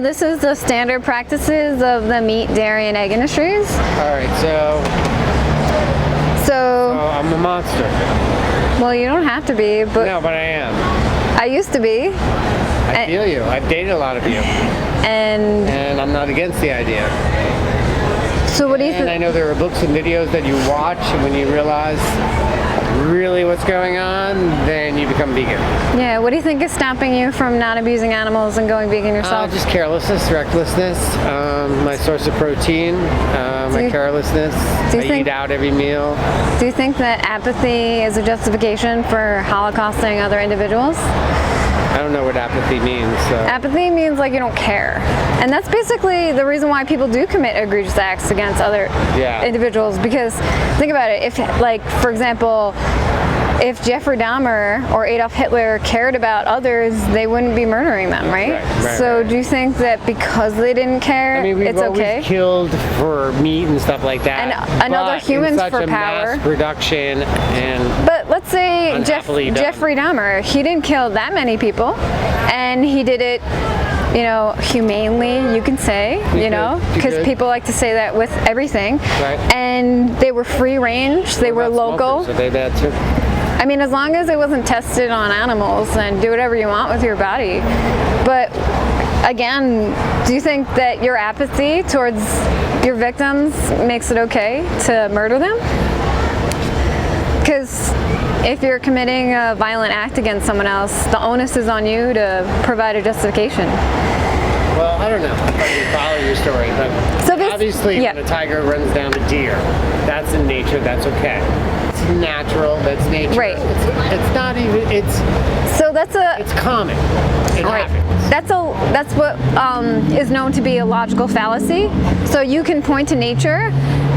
this is the standard practices of the meat, dairy, and egg industries. All right, so I'm a monster. Well, you don't have to be, but No, but I am. I used to be. I feel you. I've dated a lot of you, And I'm not against the idea. so what do you And I think? know there are books and videos that you watch, and when you realize really what's going on, then you become vegan. Yeah, what do you think is stopping you from not abusing animals and going vegan yourself? Just carelessness, recklessness, my source of protein, my carelessness. do you I think- eat out every meal. Do you think that apathy is a justification for holocausting other individuals? I don't know what apathy means. So. Apathy means like you don't care. And that's basically the reason why people do commit egregious acts against other individuals. Because think about it, if like, for example, if Jeffrey Dahmer or Adolf Hitler cared about others, they wouldn't be murdering them, right? So do you think that because they didn't care, I mean, we've it's okay? always killed for meat and stuff like that. And other humans in such for a power. mass production and But let's say unhappily done. Jeffrey Dahmer, he didn't kill that many people, and he did it, you know, humanely, you can say, you know, because people like to say that with everything. Right. And they were free range, they were local. Smokers, are they bad too? I mean, as long as it wasn't tested on animals, then do whatever you want with your body. But again, do you think that your apathy towards your victims makes it okay to murder them? Because if you're committing a violent act against someone else, the onus is on you to provide a justification. Well, I don't know if I can follow your story, but So this- obviously when a tiger runs down a deer, that's in nature, that's okay. It's natural, that's nature. Right. It's not even, So that's it's common. It Right. happens. That's what is known to be a logical fallacy. So you can point to nature,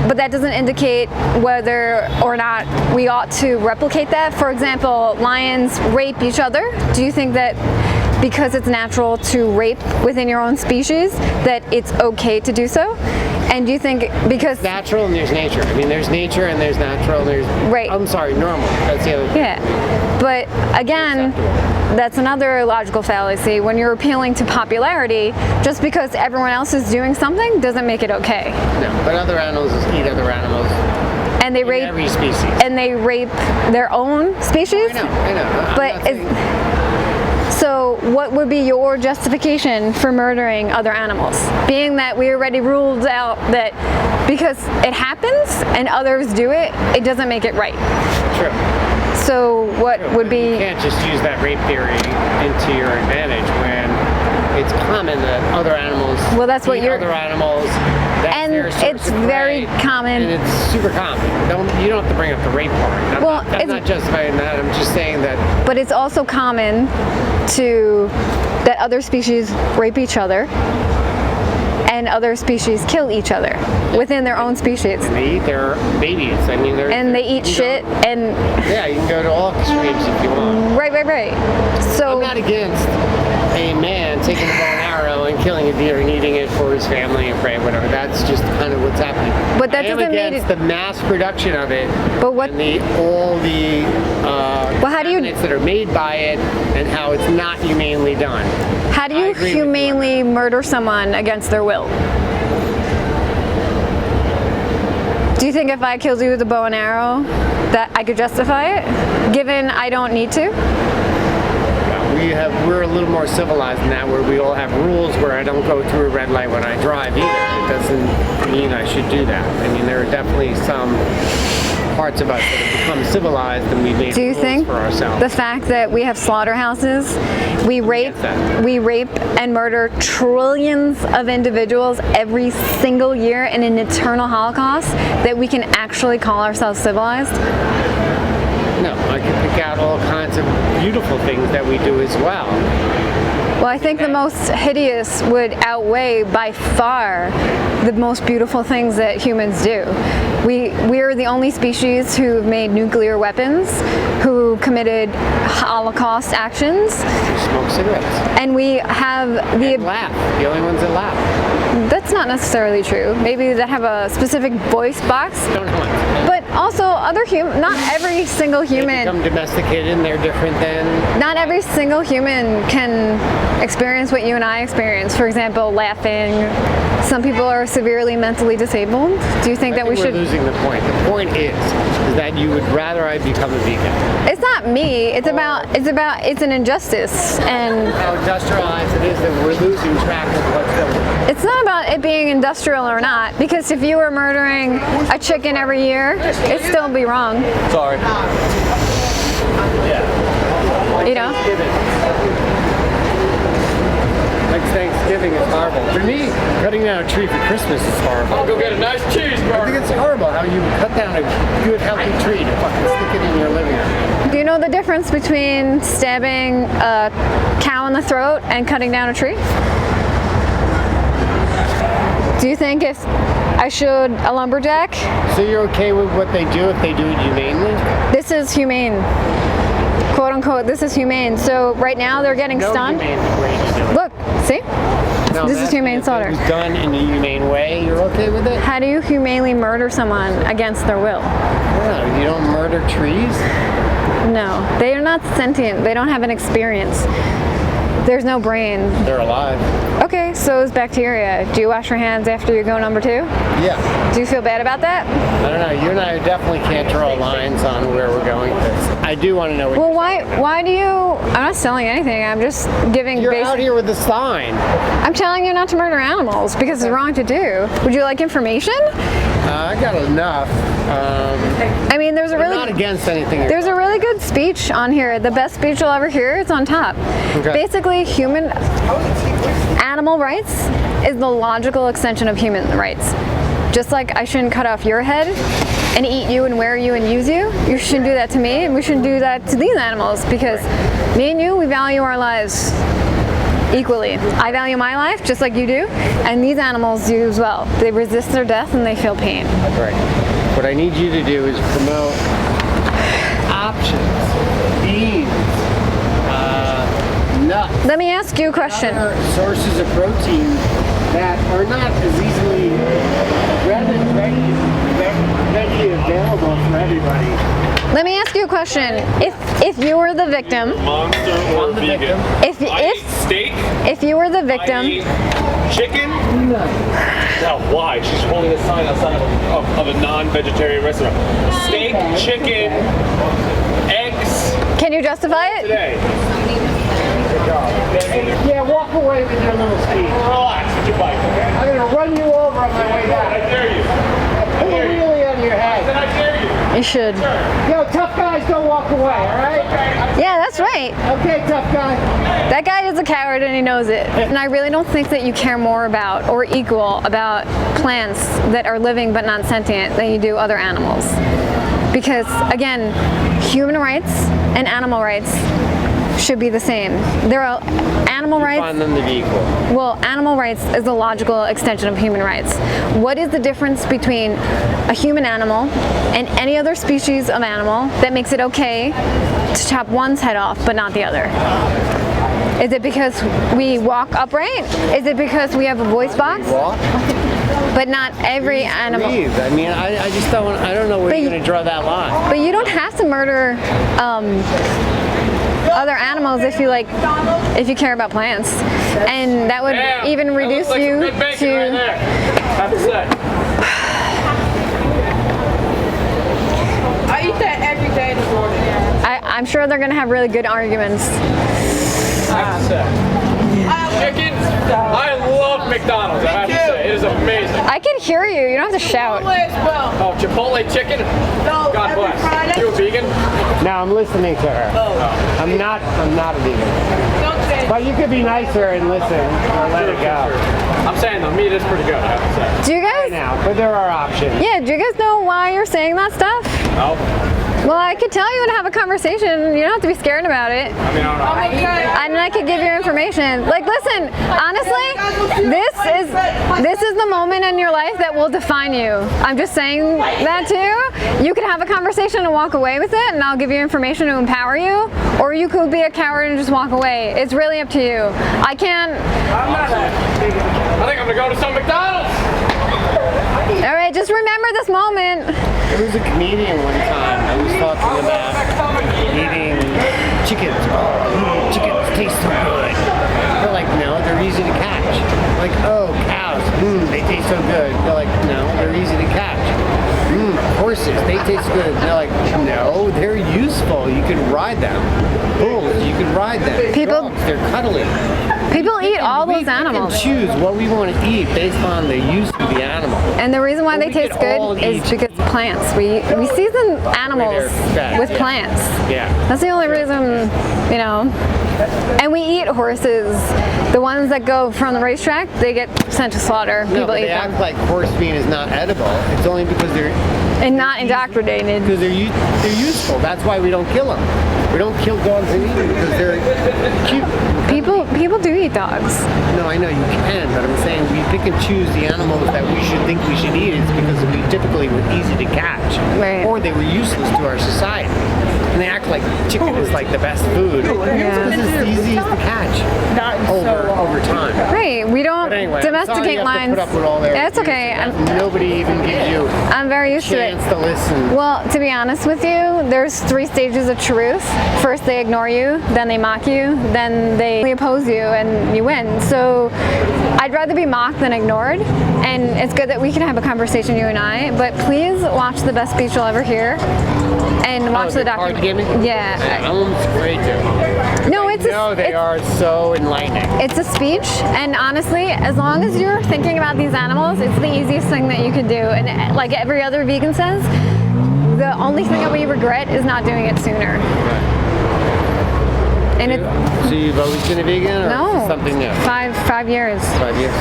but that doesn't indicate whether or not we ought to replicate that. For example, lions rape each other. Do you think that because it's natural to rape within your own species, that it's okay to do so? And do you think because Natural and there's nature. I mean, there's nature and there's natural and there's, Right. I'm sorry, normal. That's the other thing. Yeah, but again, that's another logical fallacy. When you're appealing to popularity, just because everyone else is doing something doesn't make it okay. No, but other animals eat other animals. And they In rape every species. and they rape their own species. I know. I'm But not saying- so what would be your justification for murdering other animals? Being that we already ruled out that because it happens and others do it, it doesn't make it right. True. So what would You be, can't just use that rape theory into your advantage when it's common that other animals Well, that's what eat you're- other animals. That's And their source it's of very prey, common. And it's super common. You don't have to bring up the rape part. Well, I'm it's- not justifying that. I'm just saying that but it's also common that other species rape each other and other species kill each other within their own species. they eat their babies. I mean, And they eat shit and Yeah, you can go to all extremes if you want. right. So I'm not against a man taking a bow and arrow and killing a deer and eating it for his family and prey, whatever. That's just kind of what's happening. But that I am doesn't mean against the mass production of it. But what- And all the how do you- contaminants that are made by it and how it's not humanely done. how do I you agree with you on humanely murder someone against their will? Do you think if I killed you with a bow and arrow that I could justify it, given I don't need to? We're a little more civilized than that, where we all have rules where I don't go through a red light when I drive either. It doesn't mean I should do that. I mean, there are definitely some parts of us that have become civilized and we've made Do you rules think for ourselves. the fact that we have slaughterhouses, we rape and murder trillions of individuals every single year in an eternal holocaust, that we can actually call ourselves civilized? No, I can pick out all kinds of beautiful things that we do as well. Well, I think the most hideous would outweigh by far the most beautiful things that humans do. We're the only species who have made nuclear weapons, who committed Holocaust actions, Smoke cigarettes. and we have And laugh. The only ones that laugh. That's not necessarily true. Maybe that have a specific voice box. Don't hunt. But also other not every single They human, become domesticated and they're different than... not every single human can experience what you and I experience. For example, laughing. Some people are severely mentally disabled. Do you think that we we're should? losing the point. The point is that you would rather I become a vegan. It's not me. It's an injustice, and How industrialized it is that we're losing track of what's going on. it's not about it being industrial or not. Because if you were murdering a chicken every year, it'd still be wrong. Sorry. You know. Like Thanksgiving is horrible. For me, cutting down a tree for Christmas is horrible. I'll go get a nice I cheeseburger. think it's horrible how you cut down a good healthy tree to fucking stick it in your living room. Do you know the difference between stabbing a cow in the throat and cutting down a tree? Do you think if I showed a lumberjack, So you're okay with what they do if they do it humanely? this is humane, quote unquote, this is humane. So right now they're getting No stunned. humane way to do it. Look, see? Now, This is humane slaughter. If it was done in a humane way, you're okay with it? How do you humanely murder someone against their will? No, you don't murder trees. No, they are not sentient. They don't have an experience. There's no brain. They're alive. Okay, so is bacteria. Do you wash your hands after you go number 2? Yeah. Do you feel bad about that? I don't know. You and I definitely can't draw lines on where we're going with this. I do want to know what Well, why do you, I'm not selling anything. I'm just giving you're basic. out here with the sign. I'm telling you not to murder animals because it's wrong to do. Would you like information? I got enough. I mean, there's a I'm really not against anything. There's a really good speech on here. The best speech you'll ever hear. It's on top. Okay. Basically, animal rights is the logical extension of human rights. Just like I shouldn't cut off your head and eat you and wear you and use you, you shouldn't do that to me, and we shouldn't do that to these animals because me and you, we value our lives equally. I value my life just like you do, and these animals do as well. They resist their death and they feel pain. Right. What I need you to do is promote options, beans, nuts, Let me ask you a question. other sources of protein that are not as easily readily available for everybody. Let me ask you a question. If you were the victim, Monster or I'm the vegan? victim. if I eat steak. if you were the I victim, eat chicken. Now, why? She's holding a sign outside of a non-vegetarian restaurant. Steak, chicken, eggs can you justify it? today. Yeah, walk away with your little speech. Relax with your bike, okay? I'm gonna run you over on my way I back. dare you. Pull the wheelie out of your Then head. I dare you. You should. Yo, tough guys don't walk away, alright? Yeah, that's right. Okay, tough guy. That guy is a coward and he knows it. And I really don't think that you care more about or equal about plants that are living but not sentient than you do other animals. Because again, human rights and animal rights should be the same. There are animal rights. Find them to be equal. Well, animal rights is the logical extension of human rights. What is the difference between a human animal and any other species of animal that makes it okay to chop one's head off but not the other? Is it because we walk upright? Is it because we have a voice box? Walk? But not every animal. Breathe. I mean, I just don't, I don't know where But you're going to draw that line. But you don't have to murder other animals if you care about plants, and that would Damn, even that reduce looks like you some good bacon to. right there. Have a set. I eat that every day in the morning. I'm sure they're gonna have really good arguments. Have a set. Chicken. I love McDonald's. I have to say, it is amazing. I can hear you. You don't have to shout. As well. Oh, Chipotle chicken. No, God every bless. Friday. You a vegan? No, I'm listening to her. I'm not a vegan. Don't say. But you could be nicer and listen or let it go. I'm saying the meat is pretty good. I have to say. Do you guys? Now, but there are options. Yeah. Do you guys know why you're saying that stuff? No. Well, I could tell you and have a conversation. You don't have to be scared about it. I mean, I don't know. And I could give you information. Like, listen, honestly, this is the moment in your life that will define you. I'm just saying that too. You could have a conversation and walk away with it, and I'll give you information to empower you, or you could be a coward and just walk away. It's really up to you. I can't. I think I'm gonna go to some McDonald's. All right, just remember this moment. There was a comedian one time that was talking about eating chickens. Oh, chickens taste so good. They're like, no, they're easy to catch. Like, oh, cows, they taste so good. They're like, no, they're easy to catch. Horses, they taste good. They're like, no, they're useful. You can ride them. Bulls, you can ride them. People- Dogs, they're cuddly. People eat all those We can animals. choose what we want to eat based on the use of the animal. And the reason why Well, they we taste could all good is eat- because plants. We season animals They're fed, with yeah. plants. Yeah. That's the only reason, you know. And we eat horses. The ones that go from the racetrack, they get sent to slaughter. No, People but eat they them. act like horse meat is not edible. It's only because they're not indoctrinated. because they're useful. That's why we don't kill them. We don't kill dogs and eat them because they're cute. People do eat dogs. No, I know you can, but I'm saying we pick and choose the animals that we should think we should eat. It's because we typically were easy to catch, Right. or they were useless to our society. And they act like chicken is like the best food. Yeah. It's the easiest to catch over time. Right. We don't But anyway, I'm sorry domesticate you have lines. to put up with all their It's okay. excuses. Nobody even gives you I'm very used to it. chance to listen. Well, to be honest with you, there's 3 stages of truth. First, they ignore you, then they mock you, then they oppose you, and you win. So I'd rather be mocked than ignored, and it's good that we can have a conversation, you and I, but please watch the best speech you'll ever hear, and watch the card documentary. gaming? Yeah. That one's great too. No, it's No, they are so enlightening. It's a speech, and honestly, as long as you're thinking about these animals, it's the easiest thing that you can do. And like every other vegan says, the only thing that we regret is not doing it sooner. And it So you've always been a vegan, or is no this something new? 5 years. 5 years.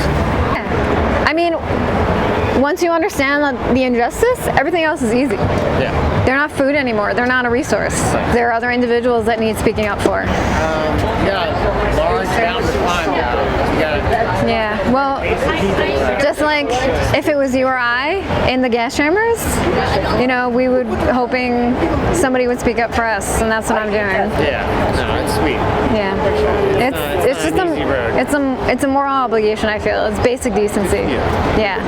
I mean, once you understand the injustice, everything else is easy. Yeah. They're not food anymore. They're not a resource. There are other individuals that need speaking up for. You got a large mountain to climb now. You got Yeah, well, just like if it was you or I in the gas chambers, you know, we would hoping somebody would speak up for us, and that's what I'm doing. yeah. No, it's sweet. Yeah, it's not just an easy road. it's a moral obligation. I feel it's basic decency. Yeah,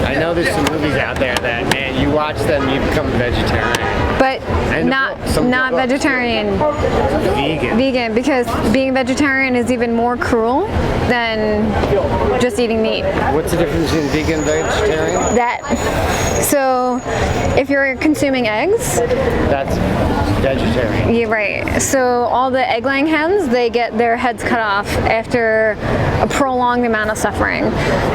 I know there's some movies out there that, man, you watch them, you become a vegetarian. but And some not books. vegetarian. Vegan. Vegan, because being vegetarian is even more cruel than just eating meat. What's the difference between vegan and vegetarian? So if you're consuming eggs, That's vegetarian. yeah, right. So all the egg-laying hens, they get their heads cut off after a prolonged amount of suffering.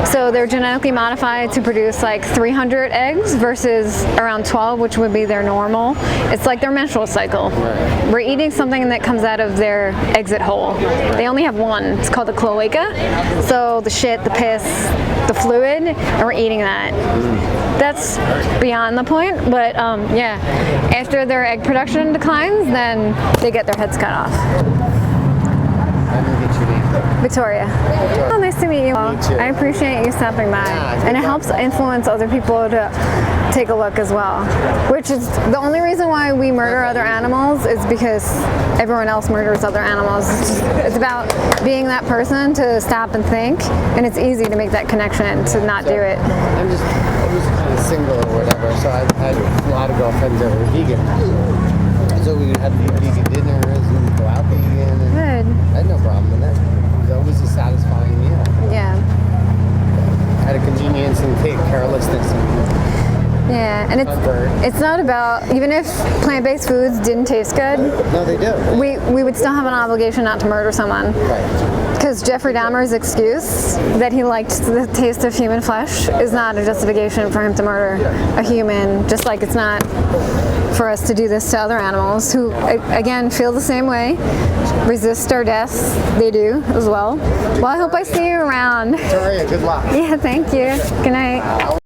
So they're genetically modified to produce like 300 eggs versus around 12, which would be their normal. It's like their menstrual cycle. Right. We're eating something that comes out of their exit hole. They only have one. It's called the cloaca. So the shit, the piss, the fluid, and we're eating that. That's beyond the point, but yeah. After their egg production declines, then they get their heads cut off. I didn't get your name. Victoria. Oh, nice to meet you. too. I appreciate you stopping by. Yeah, And it helps influence other people to take a look as well. Which is the only reason why we murder other animals is because everyone else murders other animals. It's about being that person to stop and think, and it's easy to make that connection to not do it. I'm just kind of single or whatever, so I've had a lot of girlfriends that were vegan. So we would have vegan dinners and we'd go out vegan. And Good. I had no problem with that. It was always a satisfying meal. Yeah. Had a convenience and carelessness. Yeah, and Comfort. it's not about, even if plant-based foods didn't taste good, No, they do. we would still have an obligation not to murder someone. Right. Because Jeffrey Dahmer's excuse that he liked the taste of human flesh is not a justification for him to murder a human, just like it's not for us to do this to other animals who, again, feel the same way, resist our deaths. They do as well. Well, I hope I see you around. Victoria, good luck. Yeah, thank you. Good night.